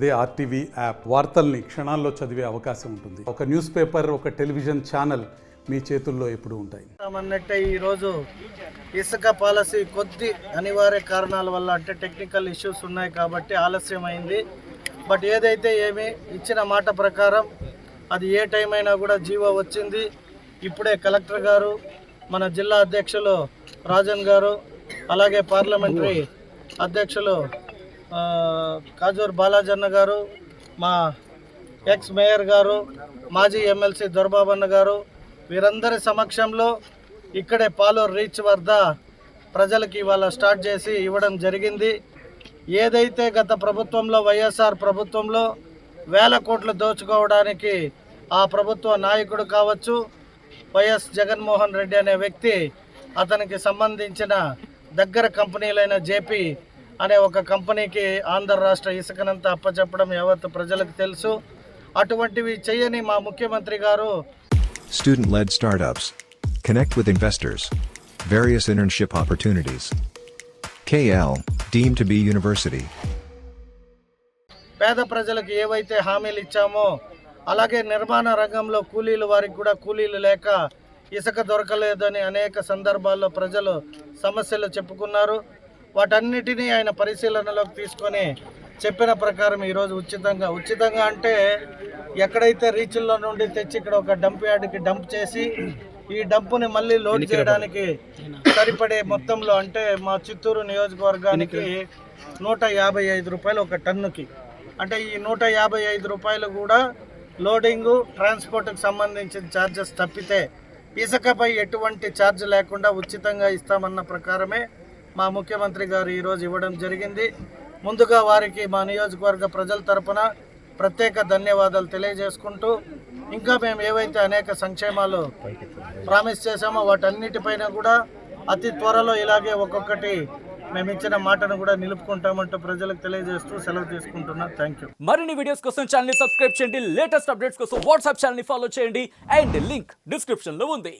అదే RTV app వార్తల్ని క్షణాల్లో చదివే అవకాశం ఉంటుంది. ఒక న్యూస్ పేపర్, ఒక టెలివిజన్ ఛానల్ మీ చేతుల్లో ఎప్పుడూ ఉంటాయి. అన్నట్టే ఈరోజు ఇసుక పాలసీ కొద్ది అనివార్య కారణాల వల్ల అంటే టెక్నికల్ ఇష్యూస్ ఉన్నాయి కాబట్టి ఆలస్యమైంది. బట్ ఏదైతే ఏమి ఇచ్చిన మాట ప్రకారం అది ఏ టైం అయినా కూడా జీవో వచ్చింది. ఇప్పుడే కలెక్టర్ గారు, మన జిల్లా అధ్యక్షులు రాజన్ గారు, అలాగే పార్లమెంటరీ అధ్యక్షులు కాజూర్ బాలాజన్న గారు, మా ఎక్స్ మేయర్ గారు, మాజీ ఎమ్మెల్సీ దొరబాబన్న గారు, వీరందరి సమక్షంలో ఇక్కడే పాలూరు రీచ్ వద్ద ప్రజలకి ఇవాళ స్టార్ట్ చేసి ఇవ్వడం జరిగింది. ఏదైతే గత ప్రభుత్వంలో వైఎస్ఆర్ ప్రభుత్వంలో వేల కోట్లు దోచుకోవడానికి ఆ ప్రభుత్వ నాయకుడు కావచ్చు, వైఎస్ జగన్మోహన్ రెడ్డి అనే వ్యక్తి, అతనికి సంబంధించిన దగ్గర కంపెనీలైన జేపీ అనే ఒక కంపెనీకి ఆంధ్ర రాష్ట్ర ఇసుకనంతా అప్పచెప్పడం యావత్ ప్రజలకు తెలుసు. అటువంటివి చేయని మా ముఖ్యమంత్రి గారు Student-led startups. Connect with investors. Various internship opportunities. KL, deemed to be university. పేద ప్రజలకు ఏవైతే హామీలు ఇచ్చామో అలాగే నిర్మాణ రంగంలో కూలీలు, వారికి కూడా కూలీలు లేక ఇసుక దొరకలేదని అనేక సందర్భాల్లో ప్రజలు సమస్యలు చెప్పుకున్నారు. వాటన్నిటినీ ఆయన పరిశీలనలోకి తీసుకొని చెప్పిన ప్రకారం ఈరోజు ఉచితంగా అంటే ఎక్కడైతే రీచ్ల్లో నుండి తెచ్చి ఇక్కడ ఒక డంప్ యార్డ్కి డంప్ చేసి ఈ డంపుని మళ్ళీ లోడ్ చేయడానికి సరిపడే మొత్తంలో అంటే మా చిత్తూరు నియోజకవర్గానికి 155 రూపాయలు ఒక టన్నుకి. అంటే ఈ 155 రూపాయలు కూడా లోడింగు, ట్రాన్స్పోర్ట్కి సంబంధించిన ఛార్జెస్ తప్పితే ఇసుకపై ఎటువంటి ఛార్జ్ లేకుండా ఉచితంగా ఇస్తామన్న ప్రకారమే మా ముఖ్యమంత్రి గారు ఈరోజు ఇవ్వడం జరిగింది. ముందుగా వారికి మా నియోజకవర్గ ప్రజల తరపున ప్రత్యేక ధన్యవాదాలు తెలియజేసుకుంటూ, ఇంకా మేము ఏవైతే అనేక సంక్షేమాలు ప్రామిస్ చేశామో వాటన్నిటిపైన కూడా అతి త్వరలో ఇలాగే ఒక్కొక్కటి మేము ఇచ్చిన మాటను కూడా నిలుపుకుంటామంటూ ప్రజలకు తెలియజేస్తూ సెలవు తీసుకుంటున్నాం. Thank you. మరిన్ని వీడియోస్ కోసం ఛానల్ ని సబ్స్క్రైబ్ చేయండి. లేటెస్ట్ అప్డేట్స్ కోసం వాట్సాప్ ఛానల్ ని ఫాలో చేయండి. అండ్ లింక్ డిస్క్రిప్షన్ లో ఉంది.